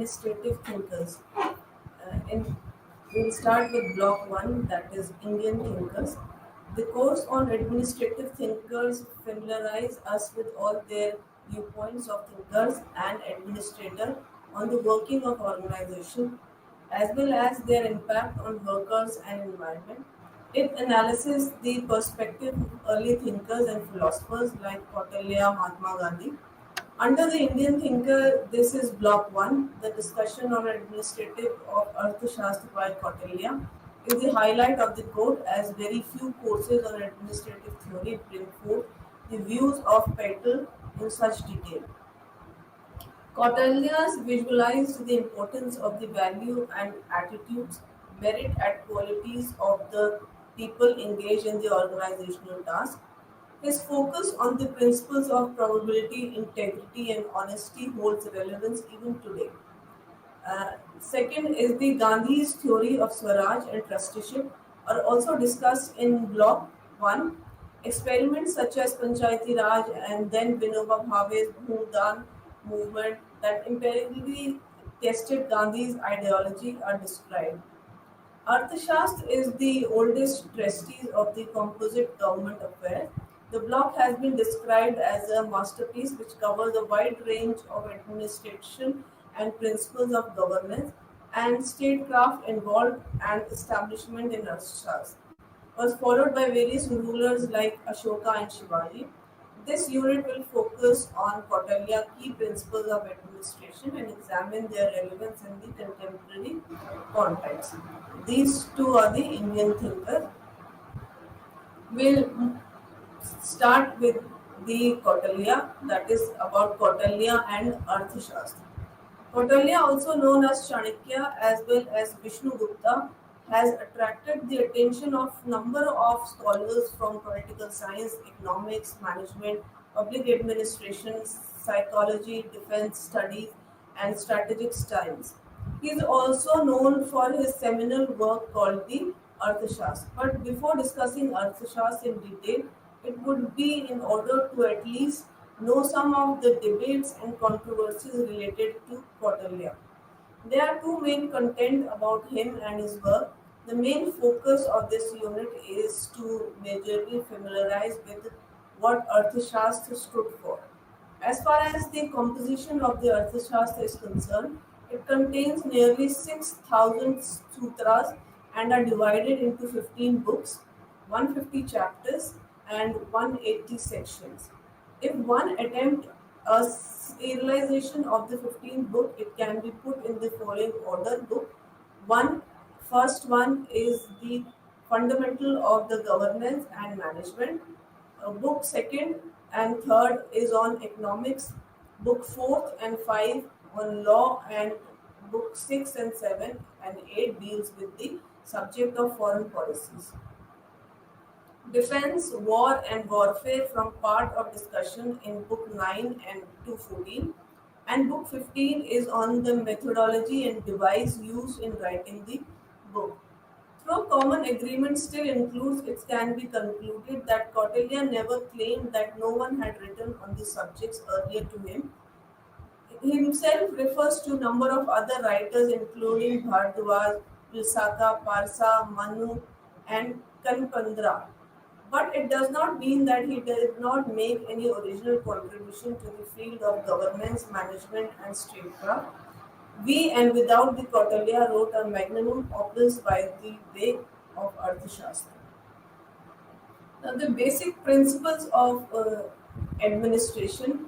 administrative thinkers. We'll start with block one, that is Indian thinkers. The course on administrative thinkers familiarize us with all their viewpoints of thinkers and administrator on the working of organization, as well as their impact on workers and environment. It analyzes the perspective of early thinkers and philosophers like Kautilya, Mahatma Gandhi. Under the Indian thinker, this is block one. The discussion on administrative of Arthashastra by Kautilya is the highlight of the course, as very few courses on administrative theory bring forth the views of Patel in such detail. Cortelius visualized the importance of the value and attitudes, merit and qualities of the people engaged in the organizational task. His focus on the principles of probability, integrity, and honesty holds relevance even today. Second is the Gandhi's theory of Swaraj and trusteeship are also discussed in block 1. Experiments such as Panchayati Raj and then Vinoba Bhave's Bhudan movement that empirically tested Gandhi's ideology are described. Arthashastra is the oldest treatise of the composite government affair. The block has been described as a masterpiece which covers a wide range of administration and principles of governance and statecraft involved and establishment in Arthashastra. Was followed by various rulers like Ashoka and Shivaji. This unit will focus on Kautilya key principles of administration and examine their relevance in the contemporary context. These two are the Indian thinkers. We'll start with the Kautilya, that is about Kautilya and Arthashastra. Kautilya, also known as Chanakya as well as Vishnugupta, has attracted the attention of number of scholars from political science, economics, management, public administration, psychology, defense studies, and strategic studies. He is also known for his seminal work called the Arthashastra. But before discussing Arthashastra in detail, it would be in order to at least know some of the debates and controversies related to Kautilya. There are two main content about him and his work. The main focus of this unit is to majorly familiarize with what Arthashastra stood for. As far as the composition of the Arthashastra is concerned, it contains nearly 6,000 sutras and are divided into 15 books, 150 chapters, and 180 sections. If one attempt a serialization of the 15th book, it can be put in the following order. Book 1, first one is the fundamental of the governance and management. Book 2nd and 3rd is on economics. Book 4th and 5 on law, and book 6 and 7 and 8 deals with the subject of foreign policies. Defense, war and warfare from part of discussion in book 9 and 214, and book 15 is on the methodology and device used in writing the book. Though common agreement still includes, it can be concluded that Kautilya never claimed that no one had written on the subjects earlier to him. He himself refers to a number of other writers including Bhardwaj, Vilsaka, Parsa, Manu and Kanpandra. But it does not mean that he did not make any original contribution to the field of governance, management, and statecraft. We and without the Kautilya wrote a magnum opus by the way of Arthashastra. Now, the basic principles of administration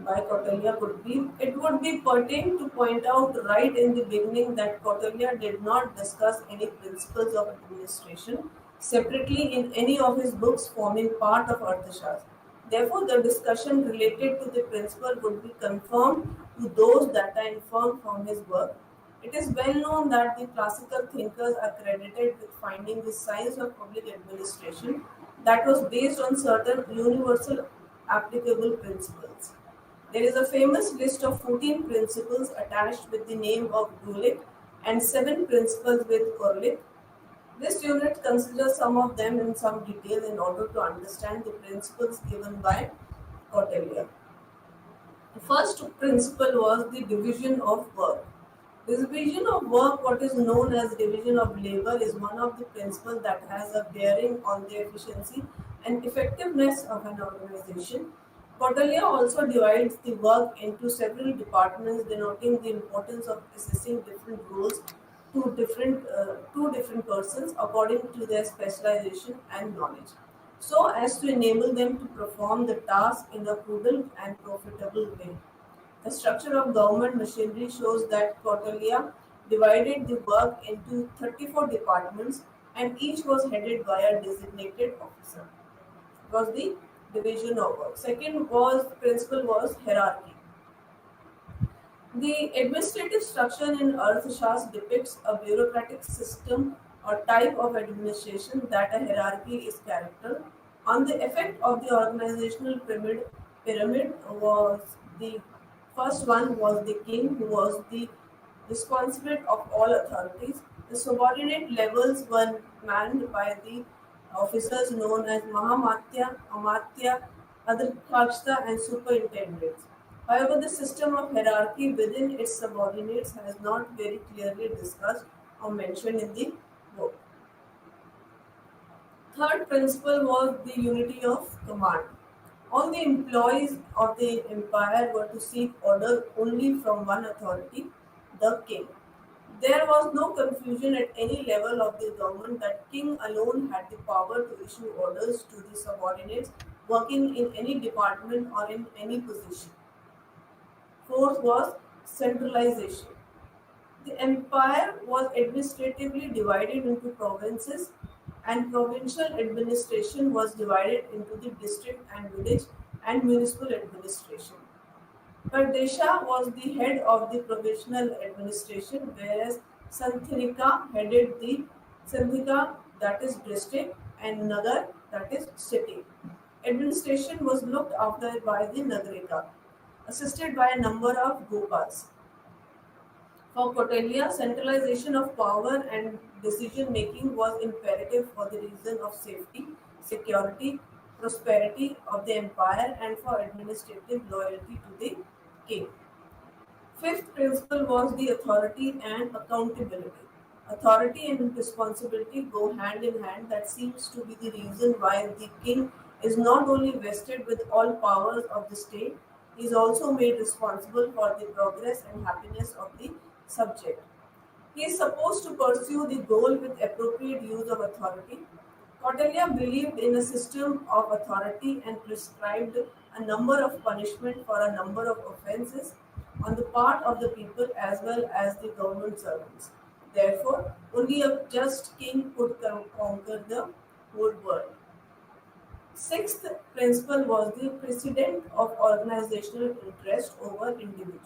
by Kautilya would be, it would be pertinent to point out right in the beginning that Kautilya did not discuss any principles of administration separately in any of his books forming part of Arthashastra. Therefore, the discussion related to the principle would be conformed to those that are inferred from his work. It is well known that the classical thinkers are credited with finding the science of public administration that was based on certain universal applicable principles. There is a famous list of 14 principles attached with the name of Gulick and 7 principles with Orlick. This unit considers some of them in some detail in order to understand the principles given by Kautilya. The first principle was the division of work. This division of work, what is known as division of labor, is one of the principles that has a bearing on the efficiency and effectiveness of an organization. Cordelia also divides the work into several departments, denoting the importance of assessing different roles to different persons according to their specialization and knowledge, so as to enable them to perform the task in a prudent and profitable way. The structure of government machinery shows that Kautilya divided the work into 34 departments and each was headed by a designated officer. Was the division of work. Second was principle was hierarchy. The administrative structure in Arthashastra depicts a bureaucratic system or type of administration that a hierarchy is character. On the effect of the organizational pyramid was the first one was the king, who was the responsible of all authorities. The subordinate levels were manned by the officers known as Mahamatya, Amatya, Adhikakshta, and superintendents. However, the system of hierarchy within its subordinates has not very clearly discussed or mentioned in the book. Third principle was the unity of command. All the employees of the empire were to seek order only from one authority, the king. There was no confusion at any level of the government that king alone had the power to issue orders to the subordinates working in any department or in any position. Fourth was centralization. The empire was administratively divided into provinces, and provincial administration was divided into the district and village and municipal administration. Pardesha was the head of the provincial administration, whereas Santhilika headed the Santhika, that is district, and Nagar, that is city. Administration was looked after by the Nagarika, assisted by a number of Gopals. For Kautilya, centralization of power and decision making was imperative for the reason of safety, security, prosperity of the empire, and for administrative loyalty to the king. Fifth principle was the authority and accountability. Authority and responsibility go hand in hand. That seems to be the reason why the king is not only vested with all powers of the state, he is also made responsible for the progress and happiness of the subject. He is supposed to pursue the goal with appropriate use of authority. Kautilya believed in a system of authority and prescribed a number of punishment for a number of offences on the part of the people as well as the government servants. Therefore, only a just king could conquer the whole world. Sixth principle was the precedent of organizational interest over individual.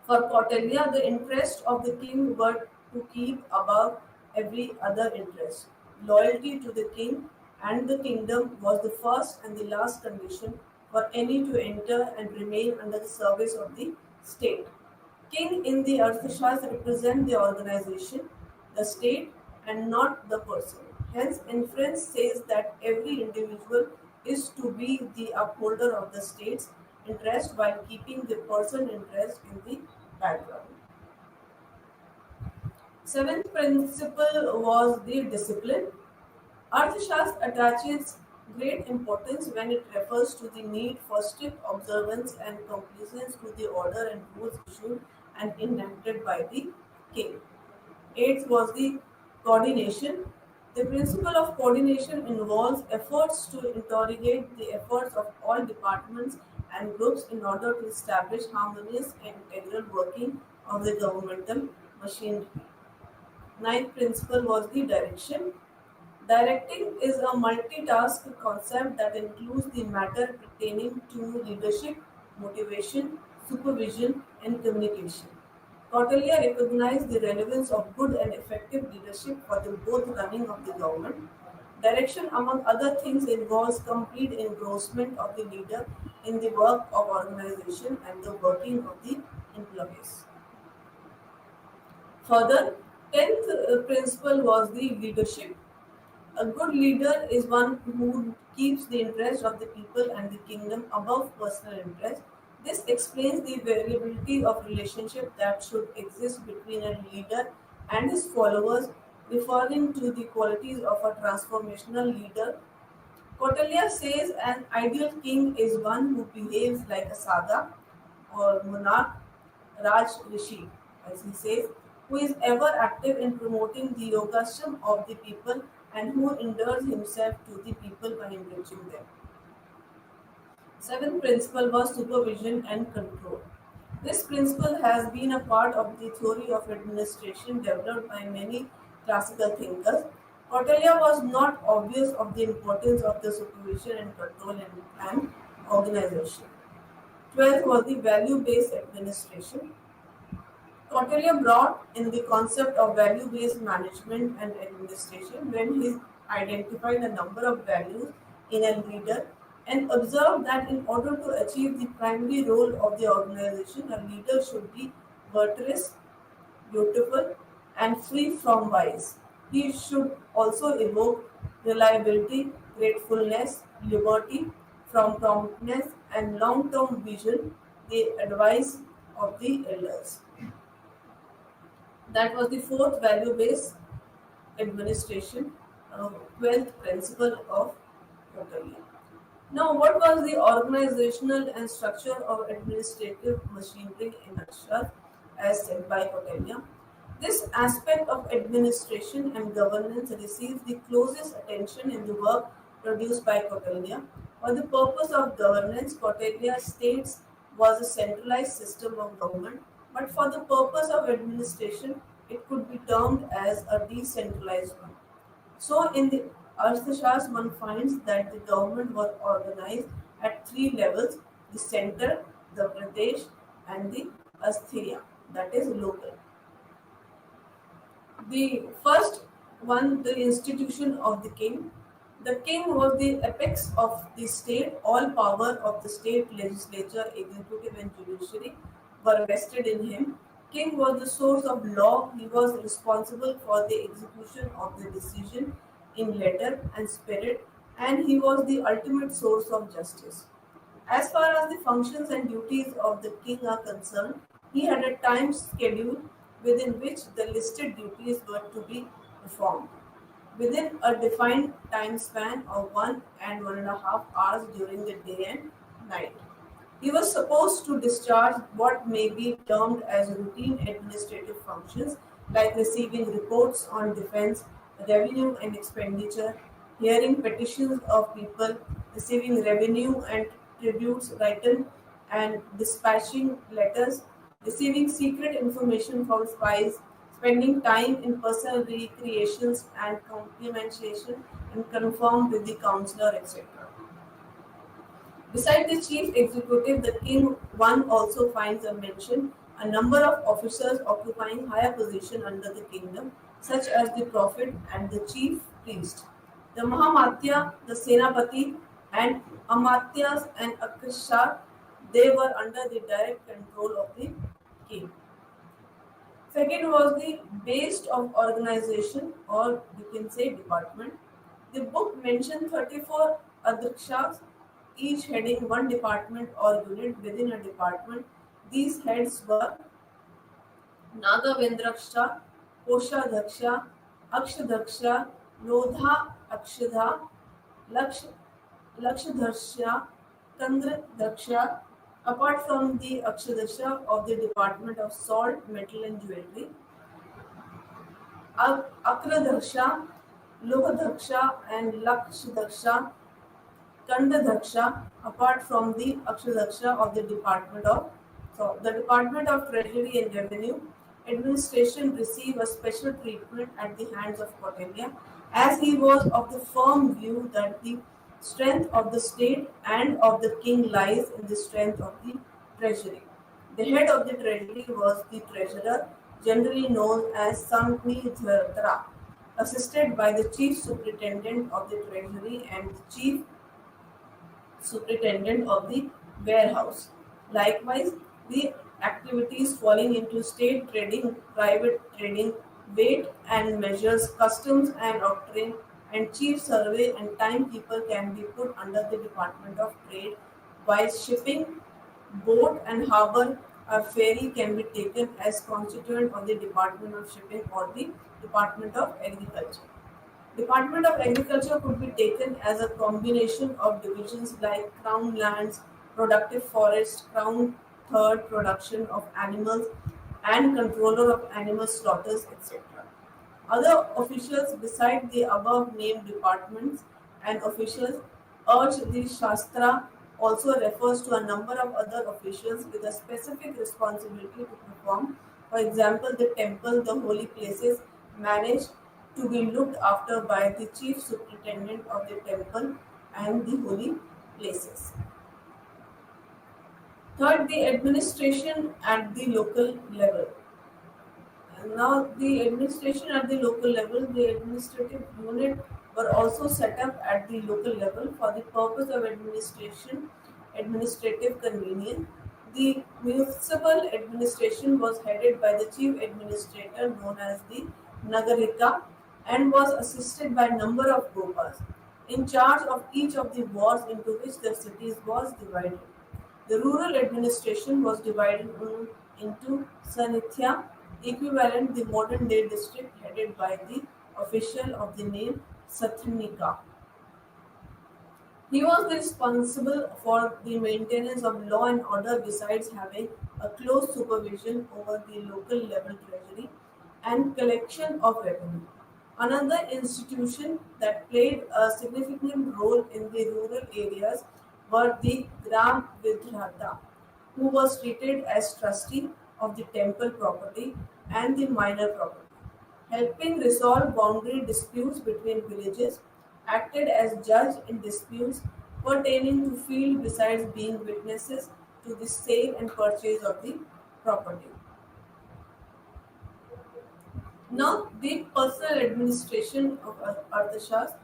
For Kautilya, the interest of the king were to keep above every other interest. Loyalty to the king and the kingdom was the first and the last condition for any to enter and remain under the service of the state. King in the Arthashastra represent the organization, the state, and not the person. Hence, inference says that every individual is to be the upholder of the state's interest while keeping the person interest in the background. Seventh principle was the discipline. Arthashastra attaches great importance when it refers to the need for strict observance and compliance to the order and rules issued and enacted by the king. Eighth was the coordination. The principle of coordination involves efforts to interrogate the efforts of all departments and groups in order to establish harmonious and integral working of the governmental machinery. Ninth principle was the direction. Directing is a multitask concept that includes the matter pertaining to leadership, motivation, supervision, and communication. Kautilya recognized the relevance of good and effective leadership for the both running of the government. Direction, among other things, involves complete engrossment of the leader in the work of organization and the working of the employees. Further, tenth principle was the leadership. A good leader is one who keeps the interest of the people and the kingdom above personal interest. This explains the variability of relationship that should exist between a leader and his followers, referring to the qualities of a transformational leader. Kautilya says an ideal king is one who behaves like a saga or monarch, Raj Rishi, as he says, who is ever active in promoting the yogashram of the people and who endures himself to the people by enriching them. Seventh principle was supervision and control. This principle has been a part of the theory of administration developed by many classical thinkers. Kautilya was not obvious of the importance of the supervision and control and organization. 12th was the value-based administration. Kautilya brought in the concept of value-based management and administration when he identified a number of values in a leader and observed that in order to achieve the primary role of the organization, a leader should be virtuous, beautiful, and free from vice. He should also evoke reliability, gratefulness, liberty from promptness, and long-term vision, the advice of the elders. That was the fourth value based administration, 12th principle of Kautilya. Now, what was the organizational and structure of administrative machinery in Ashra as said by Kautilya? This aspect of administration and governance receives the closest attention in the work produced by Kautilya. For the purpose of governance, Kautilya states was a centralized system of government, but for the purpose of administration, it could be termed as a decentralized one. So, in the Arthashastra, one finds that the government was organized at three levels: the center, the Pradesh, and the Asthya, that is local. The first one, the institution of the king. The king was the apex of the state. All power of the state legislature, executive, and judiciary were vested in him. King was the source of law. He was responsible for the execution of the decision in letter and spirit, and he was the ultimate source of justice. As far as the functions and duties of the king are concerned, he had a time schedule within which the listed duties were to be performed, within a defined time span of 1 and 1.5 hours during the day and night. He was supposed to discharge what may be termed as routine administrative functions like receiving reports on defense, revenue and expenditure, hearing petitions of people, receiving revenue and tributes written, and dispatching letters, receiving secret information from spies, spending time in personal recreations and complimentation, and confirmed with the counselor, etc. Besides the chief executive, the king one also finds a mention a number of officers occupying higher position under the kingdom, such as the prophet and the chief priest. The Mahamatya, the Senapati, and Amatyas and Akshar, they were under the direct control of the king. Second was the base of organization, or you can say department. The book mentioned 34 adhikshas, each heading one department or unit within a department. These heads were Nagavendraksha, Koshadhaksha, Akshadaksha, Lodha Akshadha, Laksh, Lakshadharsha, Kandradaksha. Apart from the Akshadaksha of the Department of Salt, Metal and Jewelry, Akradaksha, Lohadaksha and Lakshadaksha, Kandadaksha, apart from the Akshadaksha of the Department of Treasury and Revenue Administration received a special treatment at the hands of Kautilya, as he was of the firm view that the strength of the state and of the king lies in the strength of the treasury. The head of the treasury was the treasurer, generally known as Samnidhara, assisted by the chief superintendent of the treasury and the chief superintendent of the warehouse. Likewise, the activities falling into state trading, private trading, weight and measures, customs and octrine, and chief survey and timekeeper can be put under the Department of Trade, while shipping Boat and harbour or ferry can be taken as constituent of the Department of Shipping or the Department of Agriculture. Department of Agriculture could be taken as a combination of divisions like Crown Lands, Productive Forest, Crown Third Production of Animals, and Controller of Animal Slaughters, etc. Other officials beside the above named departments and officials urge the Shastra also refers to a number of other officials with a specific responsibility to perform. For example, the temple, the holy places managed to be looked after by the chief superintendent of the temple and the holy places. Third, the administration at the local level. Now, the administration at the local level, the administrative unit were also set up at the local level for the purpose of administrative convenience. The municipal administration was headed by the chief administrator known as the Nagarika and was assisted by a number of gopas in charge of each of the wards into which the cities was divided. The rural administration was divided into Sanithya, equivalent the modern day district headed by the official of the name Sathnika. He was responsible for the maintenance of law and order besides having a close supervision over the local level treasury and collection of revenue. Another institution that played a significant role in the rural areas were the Gram Vidhrata, who was treated as trustee of the temple property and the minor property helping resolve boundary disputes between villages, acted as judge in disputes pertaining to field besides being witnesses to the sale and purchase of the property. Now, the personal administration of Arthashastra.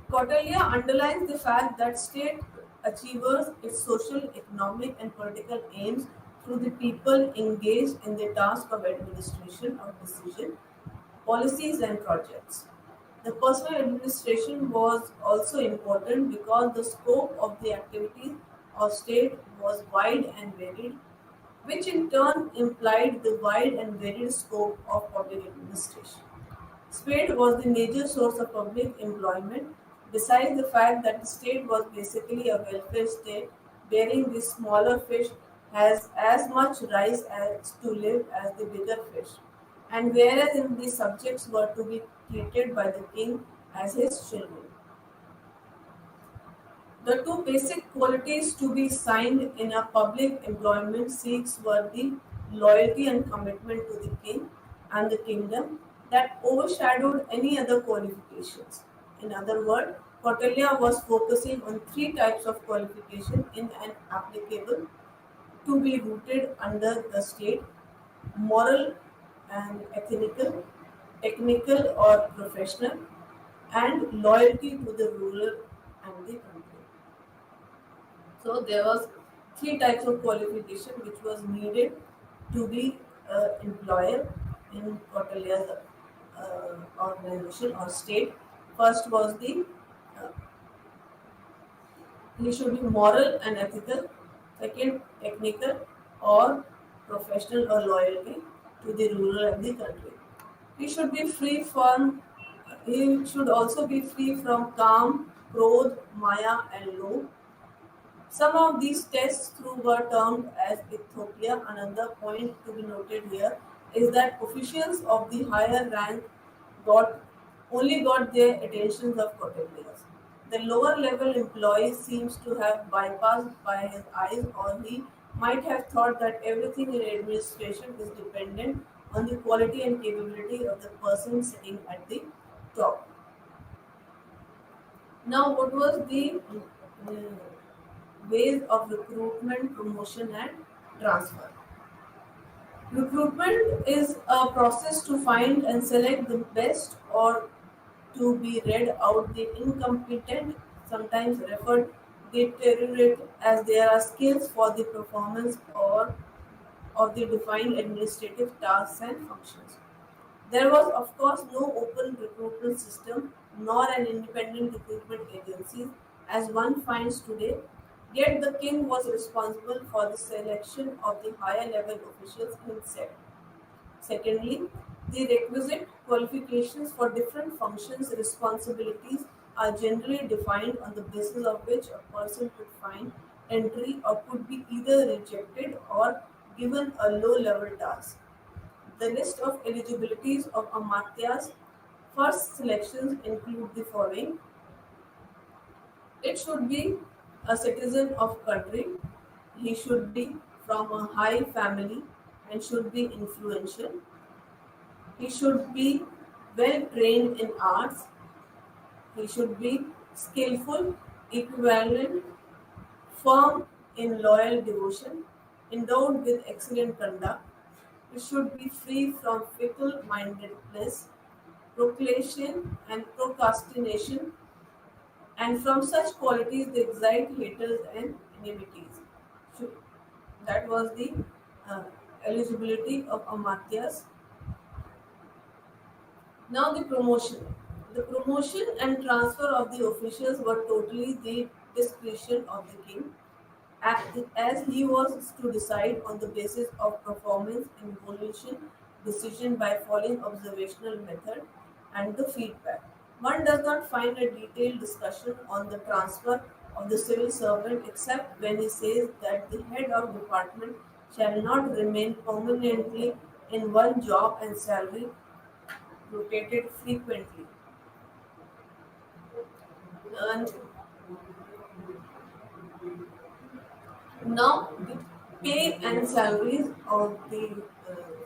Kautilya underlines the fact that state achieves its social, economic, and political aims through the people engaged in the task of administration of decision, policies, and projects. The personal administration was also important because the scope of the activities of state was wide and varied, which in turn implied the wide and varied scope of public administration. Spade was the major source of public employment, besides the fact that the state was basically a welfare state, bearing the smaller fish has as much rice as to live as the bigger fish. And whereas in the subjects were to be treated by the king as his children. The two basic qualities to be signed in a public employment seeks were the loyalty and commitment to the king and the kingdom that overshadowed any other qualifications. In other words, Kautilya was focusing on three types of qualification in an applicable to be rooted under the state moral and ethical, technical or professional, and loyalty to the ruler and the country. So there was three types of qualification which was needed to be employer in Kautilya's organization or state. First was the uh, he should be moral and ethical. Second, technical or professional or loyalty to the ruler and the country. He should be free from. He should also be free from calm, crodh, maya, and low. Some of these tests through were termed as Ethiopia. Another point to be noted here is that officials of the higher rank got got their attentions of Cortelius. The lower level employee seems to have bypassed by his eyes, or he might have thought that everything in administration is dependent on the quality and capability of the person sitting at the top. Now, what was the ways of recruitment, promotion, and transfer? Recruitment is a process to find and select the best or to be read out the incompetent, sometimes referred deteriorate as there are skills for the performance or of the defined administrative tasks and functions. There was, of course, no open recruitment system nor an independent recruitment agency as one finds today. Yet the king was responsible for the selection of the higher level officials himself. Secondly, the requisite qualifications for different functions responsibilities are generally defined on the basis of which a person could find entry or could be either rejected or given a low level task. The list of eligibilities of Amartya's first selections include the following. It should be a citizen of country. He should be from a high family and should be influential. He should be well trained in arts. He should be skillful, equivalent, firm in loyal devotion, endowed with excellent conduct. He should be free from fickle mindedness, procrastination, and procrastination, and from such qualities they excite haters and enmities. So that was the uh, eligibility of Amatyas. Now the promotion. The promotion and transfer of the officials were totally the discretion of the king, as he was to decide on the basis of performance and evolution decision by following observational method and the feedback. One does not find a detailed discussion on the transfer of the civil servant except when he says that the head of department shall not remain permanently in one job and salary rotated frequently. And now the pay and salaries of the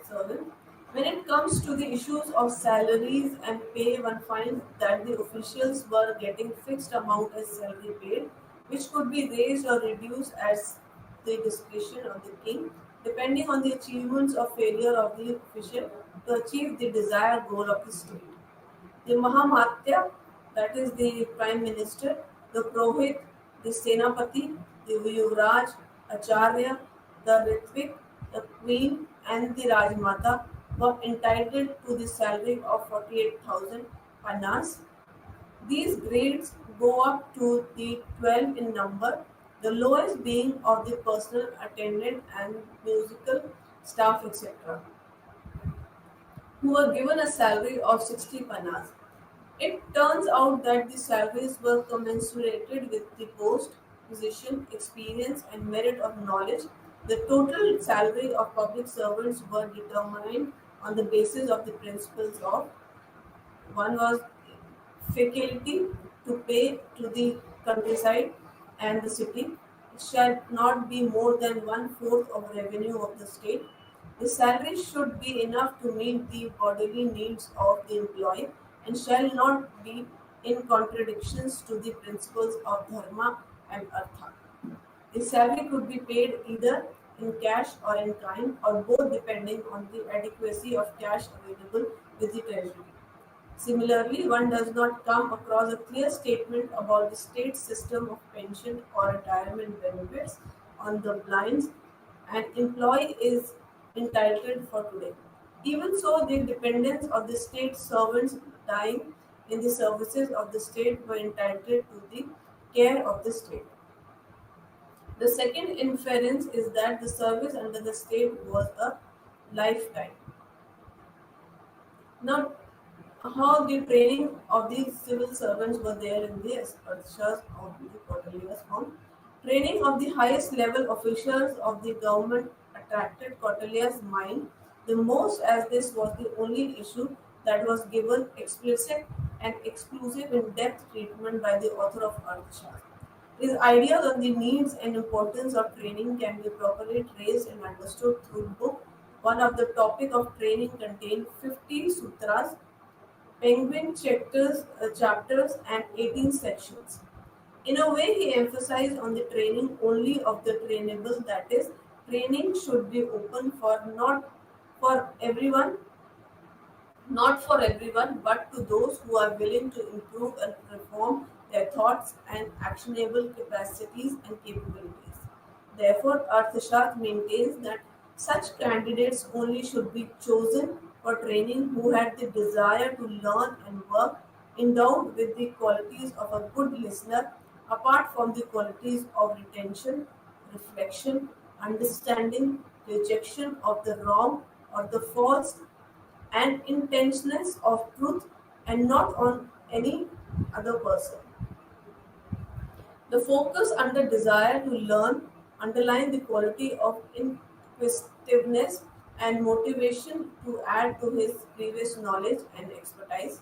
servant. When it comes to the issues of salaries and pay, one finds that the officials were getting fixed amount as salary paid, which could be raised or reduced as the discretion of the king, depending on the achievements or failure of the official to achieve the desired goal of the state. The Mahamatya, that is the Prime Minister, the Prohit, the Senapati, the Yuvraj, Acharya, the Ritvik, the Queen, and the Rajmata were entitled to the salary of 48,000 panas. These grades go up to the 12 in number, the lowest being of the personal attendant and musical staff, etc., who were given a salary of 60 panas. It turns out that the salaries were commensurated with the post, position, experience, and merit of knowledge. The total salary of public servants were determined on the basis of the principles of one was faculty to pay to the countryside and the city. It shall not be more than one fourth of revenue of the state. The salary should be enough to meet the bodily needs of the employee and shall not be in contradictions to the principles of dharma and artha. The salary could be paid either in cash or in kind or both depending on the adequacy of cash available with the treasury. Similarly, one does not come across a clear statement about the state system of pension or retirement benefits on the blinds an employee is entitled for today. Even so, the dependents of the state servants dying in the services of the state were entitled to the care of the state. The second inference is that the service under the state was a lifetime. Now, how the training of these civil servants were there in the Archas of the Cortelia's form. Training of the highest level officials of the government attracted Cortelia's mind the most, as this was the only issue that was given explicit and exclusive in depth treatment by the author of Arthashastra. His ideas on the needs and importance of training can be properly traced and understood through book. One of the topic of training contained 50 sutras, penguin chapters and 18 sections. In a way, he emphasized on the training only of the trainable, that is, training should be open for for everyone, not for everyone, but to those who are willing to improve and reform their thoughts and actionable capacities and capabilities. Therefore, Arthashastra maintains that such candidates only should be chosen for training who had the desire to learn and work, endowed with the qualities of a good listener, apart from the qualities of retention, reflection, understanding, rejection of the wrong or the false, and intentionalness of truth and not on any other person. The focus and the desire to learn underline the quality of inquisitiveness and motivation to add to his previous knowledge and expertise.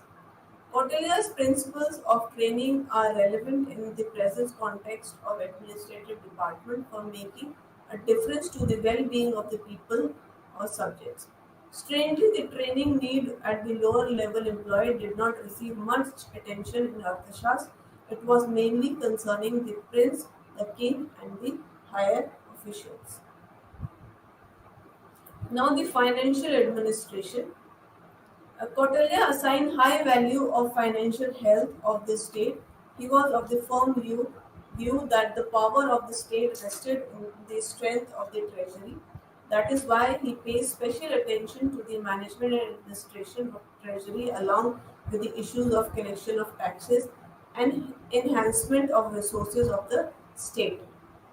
Cortelia's principles of training are relevant in the present context of administrative department for making a difference to the well-being of the people or subjects. Strangely, the training need at the lower level employee did not receive much attention in Arthashastra. It was mainly concerning the prince, the king, and the higher officials. Now, the financial administration. Kautilya assigned high value of financial health of the state. He was of the firm view that the power of the state rested in the strength of the treasury. That is why he pays special attention to the management and administration of treasury along with the issues of collection of taxes and enhancement of resources of the state.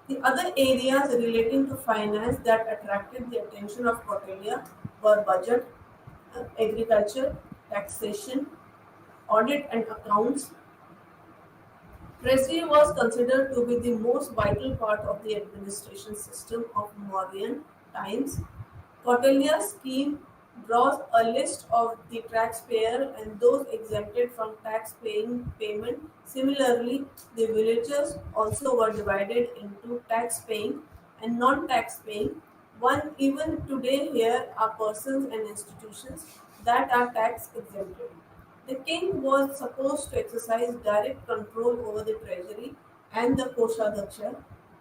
The other areas relating to finance that attracted the attention of Kautilya were budget, agriculture, taxation, audit and accounts. Treasury was considered to be the most vital part of the administration system of Mauryan times. Kautilya's scheme draws a list of the taxpayer and those exempted from tax paying payment. Similarly, the villagers also were divided into tax paying and non tax paying. One even today here are persons and institutions that are tax exempted. The king was supposed to exercise direct control over the treasury and the Koshadhaksha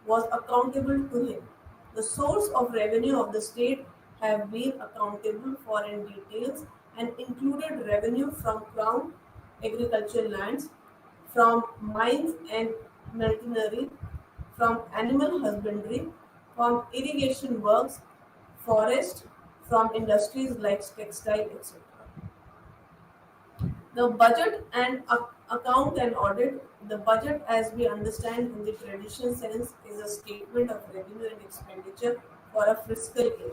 was accountable to him. The source of revenue of the state have been accountable for in details and included revenue from crown agricultural lands, from mines and machinery, from animal husbandry, from irrigation works, forest, from industries like textile, etc. The budget and account and audit. The budget, as we understand in the traditional sense, is a statement of revenue and expenditure for a fiscal year.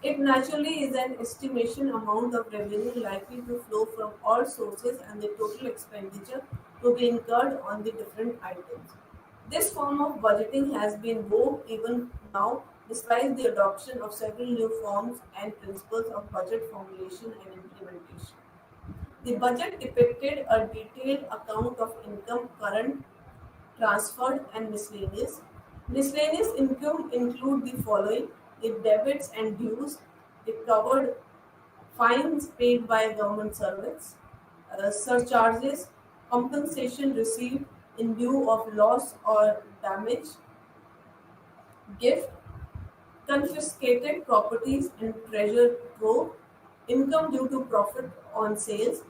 It naturally is an estimation amount of revenue likely to flow from all sources and the total expenditure to be incurred on the different items. This form of budgeting has been vogue even now, despite the adoption of several new forms and principles of budget formulation and implementation. The budget depicted a detailed account of income, current, transferred, and miscellaneous. Miscellaneous income include the following: the debits and dues, the covered fines paid by government servants, surcharges, compensation received in lieu of loss or damage, gift, confiscated properties and treasure trove, income due to profit on sales.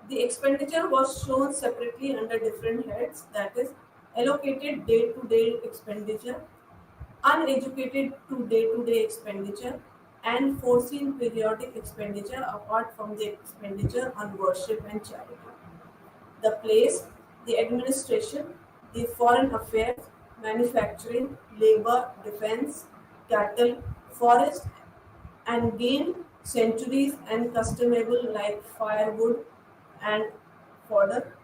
The expenditure was shown separately under different heads, that is, allocated day to day expenditure, uneducated to day expenditure, and foreseen periodic expenditure apart from the expenditure on worship and charity. The place, the administration, the foreign affairs, manufacturing, labor, defense, cattle, forest, and gain, centuries and customable like firewood and fodder.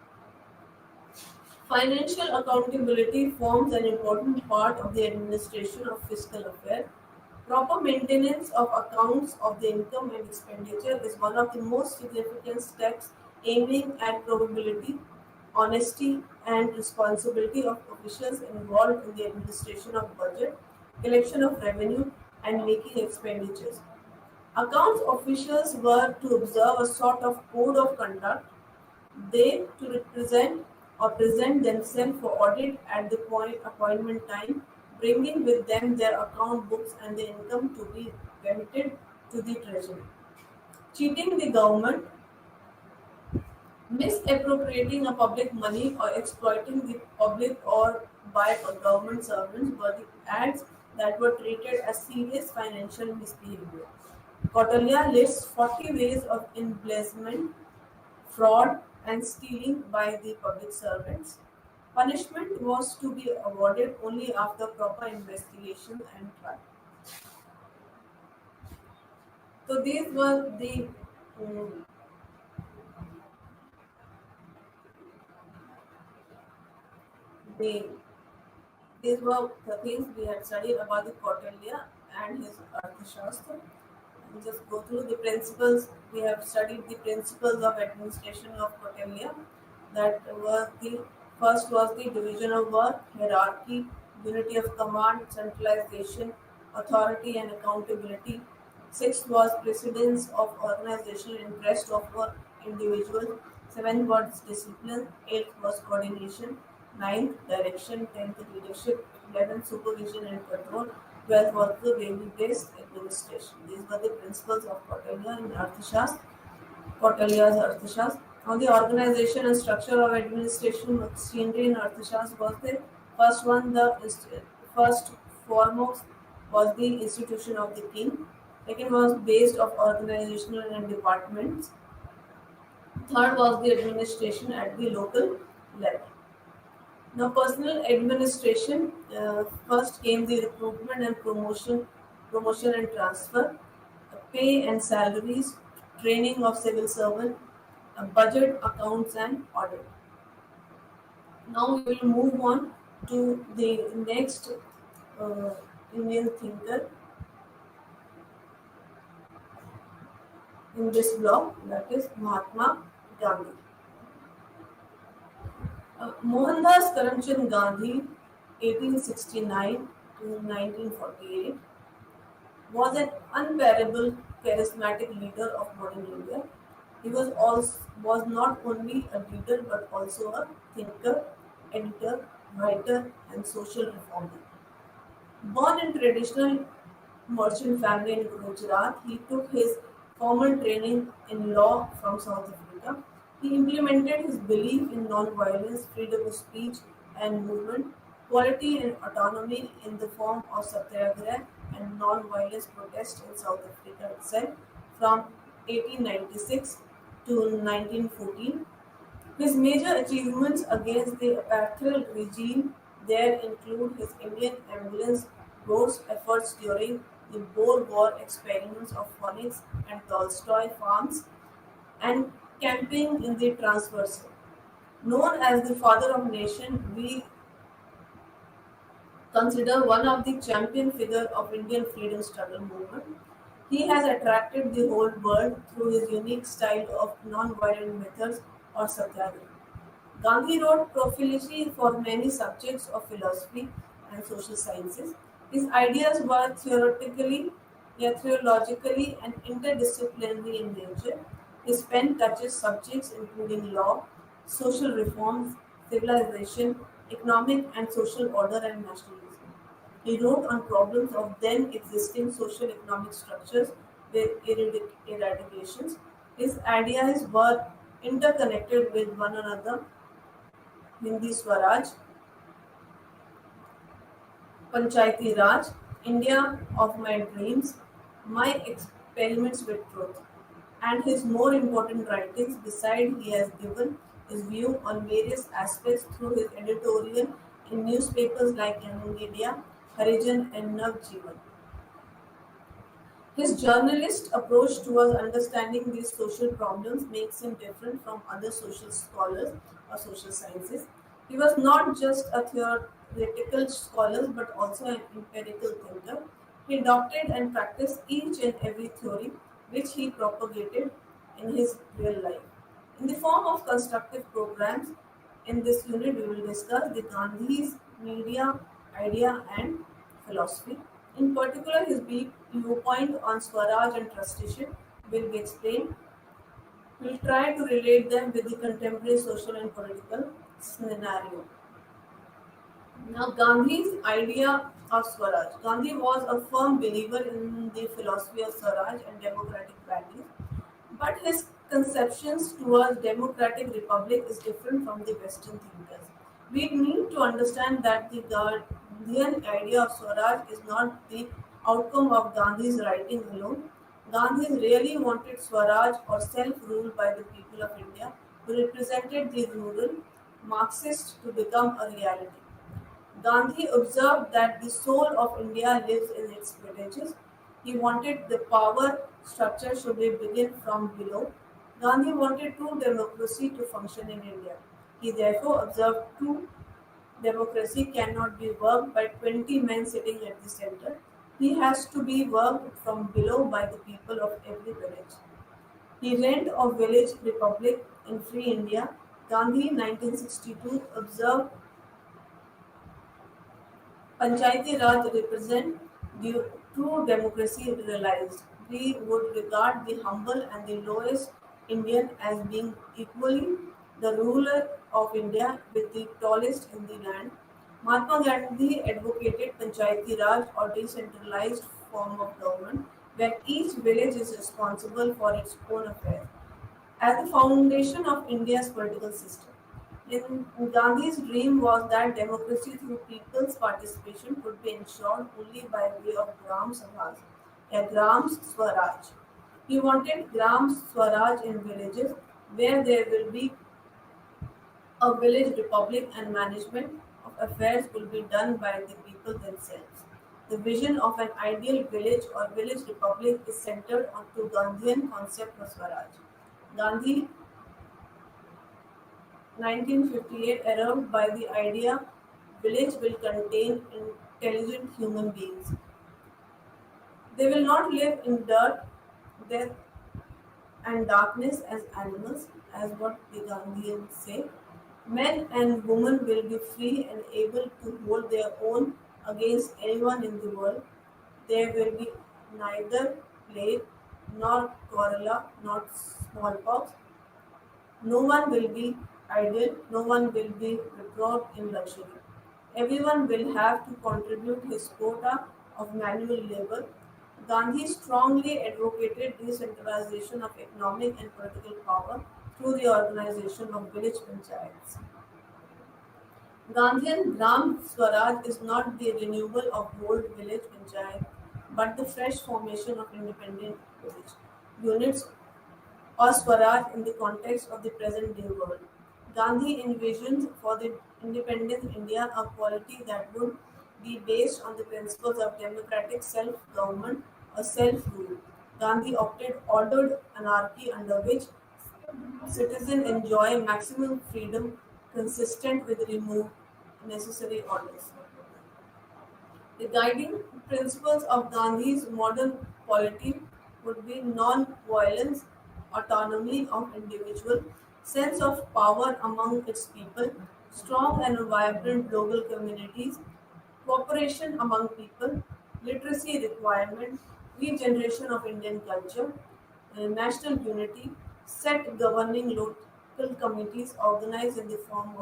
Financial accountability forms an important part of the administration of fiscal affairs. Proper maintenance of accounts of the income and expenditure is one of the most significant steps aiming at probability, honesty, and responsibility of officials involved in the administration of budget, collection of revenue, and making expenditures. Accounts officials were to observe a sort of code of conduct. They to represent or present themselves for audit at the appointment time, bringing with them their account books and the income to be remitted to the treasury. Cheating the government, misappropriating a public money or exploiting the public or by government servants were the acts that were treated as serious financial misbehavior. Kautilya lists 40 ways of embezzlement, fraud, and stealing by the public servants. Punishment was to be awarded only after proper investigation and trial. So these were um, the these were the things we had studied about the Kautilya and his Arthashastra. We just go through the principles. We have studied the principles of administration of Kautilya. That was the first was the division of work, hierarchy, unity of command, centralization, authority and accountability. Sixth was precedence of organizational interest over individual. Seventh was discipline. Eighth was coordination. Ninth, direction. Tenth, leadership. 11th, supervision and control. 12th was the value-based administration. These were the principles of Kautilya in Arthashastra. Kautilya's Arthashastra. Now, the organization and structure of administration machinery in Arthashastra was the first one. First foremost was the institution of the king. Second was based of organizational and departments. Third was the administration at the local level. Now, personal administration first came the recruitment and promotion and transfer, pay and salaries, training of civil servant, budget, accounts, and audit. Now we will move on to the next uh, Indian thinker in this block, that is Mahatma Gandhi. Mohandas Karamchand Gandhi, 1869 to 1948, was an unbearable, charismatic leader of modern India. He was not only a leader but also a thinker, editor, writer, and social reformer. Born in traditional merchant family in Gujarat, he took his formal training in law from South Africa. He implemented his belief in non-violence, freedom of speech and movement, equality and autonomy in the form of satyagraha and non-violence protest in South Africa itself from 1896 to 1914. His major achievements against the apartheid regime there include his Indian ambulance force efforts during the Boer War experiments of Phoenix and Tolstoy farms and camping in the Transversal. Known as the father of nation, we consider one of the champion figure of Indian freedom struggle movement. He has attracted the whole world through his unique style of non-violent methods or satyagraha. Gandhi wrote prolifically for many subjects of philosophy and social sciences. His ideas were theologically, and interdisciplinary in nature. His pen touches subjects including law, social reforms, civilization, economic and social order, and nationalism. He wrote on problems of then existing social economic structures with eradications. His ideas were interconnected with one another. Hindi Swaraj, Panchayati Raj, India of My Dreams, My Experiments with Truth, and his more important writings. Beside, he has given his view on various aspects through his editorial in newspapers like Young India, Harijan, and Navjeevan. His journalist approach towards understanding these social problems makes him different from other social scholars or social sciences. He was not just a theoretical scholar but also an empirical thinker. He adopted and practiced each and every theory which he propagated in his real life. In the form of constructive programs, in this unit we will discuss the Gandhi's media, idea and philosophy. In particular, his viewpoint on Swaraj and trusteeship will be explained. We will try to relate them with the contemporary social and political scenario. Now, Gandhi's idea of Swaraj. Gandhi was a firm believer in the philosophy of Swaraj and democratic values, but his conceptions towards democratic republic is different from the Western thinkers. We need to understand that the Gandhian idea of Swaraj is not the outcome of Gandhi's writing alone. Gandhi really wanted Swaraj or self-rule by the people of India, who represented the rural, Marxist to become a reality. Gandhi observed that the soul of India lives in its villages. He wanted the power structure should be begin from below. Gandhi wanted true democracy to function in India. He therefore observed true democracy cannot be worked by 20 men sitting at the center. He has to be worked from below by the people of every village. He reigned of village republic in free India. Gandhi 1962 observed Panchayati Raj represent the true democracy realized. We would regard the humble and the lowest Indian as being equally the ruler of India with the tallest in the land. Mahatma Gandhi advocated Panchayati Raj or decentralized form of government where each village is responsible for its own affairs as the foundation of India's political system. In Gandhi's dream was that democracy through people's participation could be ensured only by way of Gram Sabhas, a Gram Swaraj. He wanted Gram Swaraj in villages where there will be a village republic and management of affairs will be done by the people themselves. The vision of an ideal village or village republic is centered on the Gandhian concept of Swaraj. Gandhi 1958 arrived by the idea village will contain intelligent human beings. They will not live in dirt, death, and darkness as animals, as what the Gandhians say. Men and women will be free and able to hold their own against anyone in the world. There will be neither plague, nor cholera, nor smallpox. No one will be idle, no one will be reprobed in luxury. Everyone will have to contribute his quota of manual labor. Gandhi strongly advocated decentralization of economic and political power through the organization of village panchayats. Gandhian Gram Swaraj is not the renewal of old village panchayat, but the fresh formation of independent village units or Swaraj in the context of the present day world. Gandhi envisioned for the independent India a polity that would be based on the principles of democratic self government or self rule. Gandhi opted ordered anarchy under which citizens enjoy maximum freedom consistent with remove necessary orders. The guiding principles of Gandhi's modern polity would be non-violence, autonomy of individual, sense of power among its people, strong and vibrant global communities, cooperation among people, literacy requirement, regeneration of Indian culture, national unity, set governing local committees organized in the form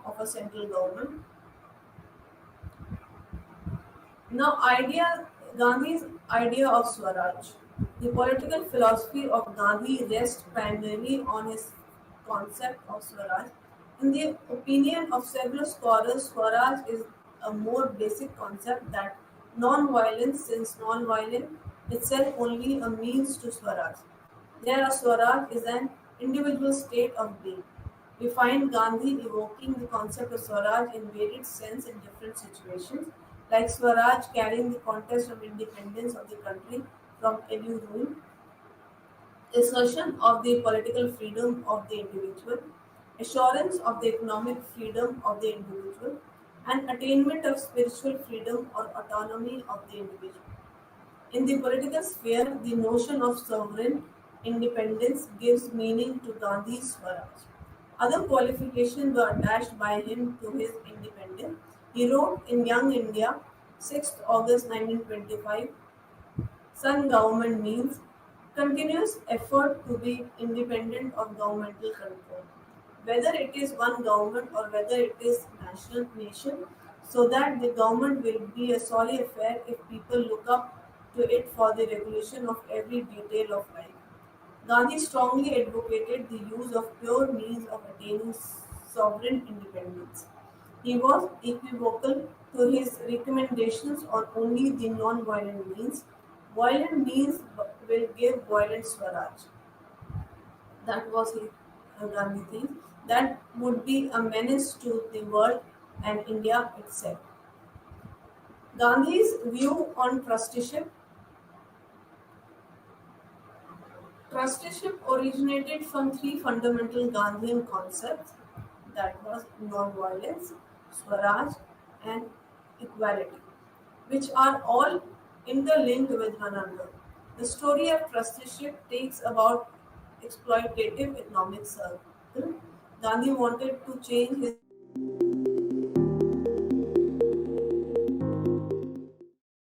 of a central government. Now, Gandhi's idea of Swaraj. The political philosophy of Gandhi rests primarily on his concept of Swaraj. In the opinion of several scholars, Swaraj is a more basic concept that non-violence, since non-violence itself only a means to Swaraj. There, a Swaraj is an individual state of being. We find Gandhi evoking the concept of Swaraj in varied sense in different situations, like Swaraj carrying the contest of independence of the country from any rule, assertion of the political freedom of the individual, assurance of the economic freedom of the individual, and attainment of spiritual freedom or autonomy of the individual. In the political sphere, the notion of sovereign independence gives meaning to Gandhi's Swaraj. Other qualifications were attached by him to his independence. He wrote in Young India, 6th August 1925, Sun government means continuous effort to be independent of governmental control, whether it is one government or whether it is national nation, so that the government will be a solid affair if people look up to it for the regulation of every detail of life. Gandhi strongly advocated the use of pure means of attaining sovereign independence. He was equivocal to his recommendations on only the non-violent means. Violent means will give violent Swaraj. That was his Gandhi thing. that would be a menace to the world and India itself. Gandhi's view on trusteeship. Trusteeship originated from three fundamental Gandhian concepts, that was non-violence, Swaraj, and equality, which are all interlinked with one another. The story of trusteeship takes about exploitative economic circle. Gandhi wanted to change his